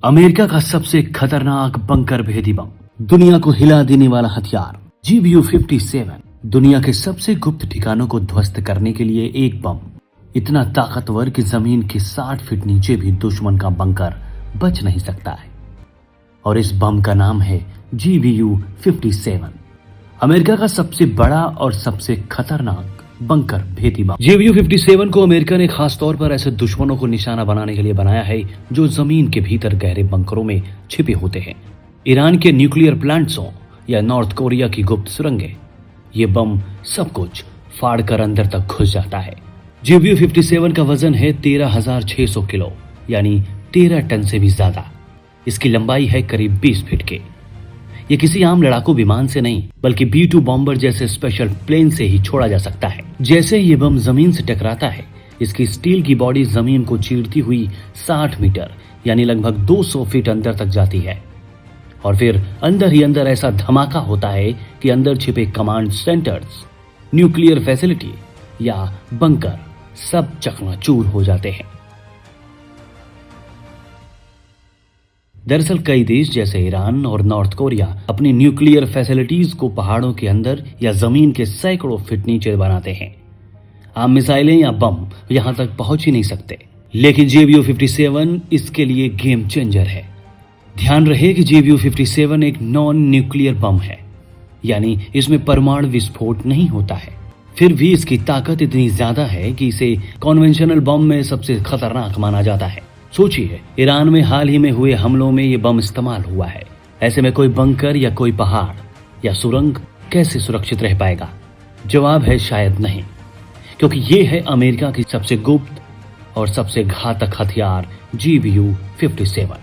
America का सबसे खतरनाक बंकर भेदी बम, दुनिया को हिला देने वाला हथियार GBU-57 दुनिया के सबसे गुप्त ठिकानों को ध्वस्त करने के लिए एक बम, इतना ताकतवर कि जमीन के 60 फीट नीचे भी दुश्मन का बंकर बच नहीं सकता है। और इस बम का नाम है GBU-57, अमेरिका का सबसे बड़ा और सबसे खतरनाक बंकर भेदी बम। GBU-57 को अमेरिका ने खास तौर पर ऐसे दुश्मनों को निशाना बनाने के लिए बनाया है जो जमीन के भीतर गहरे बंकरों में छिपे होते हैं। ईरान के न्यूक्लियर प्लांट्स हो या नॉर्थ कोरिया की गुप्त सुरंगें, ये बम सब कुछ फाड़ कर अंदर तक घुस जाता है। GBU-57 का वजन है 13,600 किलो, यानी 13 टन से भी ज्यादा। इसकी लंबाई है करीब 20 फीट के। ये किसी आम लड़ाकू विमान से नहीं बल्कि B-2 बॉम्बर जैसे स्पेशल प्लेन से ही छोड़ा जा सकता है। जैसे ये बम जमीन से टकराता है, इसकी स्टील की बॉडी जमीन को चीरती हुई 60 मीटर यानी लगभग 200 फीट अंदर तक जाती है। और फिर अंदर ही अंदर ऐसा धमाका होता है कि अंदर छिपे कमांड सेंटर्स, न्यूक्लियर फैसिलिटी या बंकर सब चकनाचूर हो जाते हैं। दरअसल कई देश जैसे ईरान और नॉर्थ कोरिया अपनी न्यूक्लियर फैसिलिटीज को पहाड़ों के अंदर या जमीन के सैकड़ों फीट नीचे बनाते हैं। आम मिसाइलें या बम यहां तक पहुंच ही नहीं सकते, लेकिन GBU-57 इसके लिए गेम चेंजर है। ध्यान रहे कि GBU-57 एक नॉन न्यूक्लियर बम है, यानी इसमें परमाणु विस्फोट नहीं होता है। फिर भी इसकी ताकत इतनी ज्यादा है कि इसे कॉन्वेंशनल बम में सबसे खतरनाक माना जाता है। सोचिए, ईरान में हाल ही में हुए हमलों में ये बम इस्तेमाल हुआ है। ऐसे में कोई बंकर या कोई पहाड़ या सुरंग कैसे सुरक्षित रह पाएगा? जवाब है शायद नहीं, क्योंकि ये है अमेरिका की सबसे गुप्त और सबसे घातक हथियार GBU-57।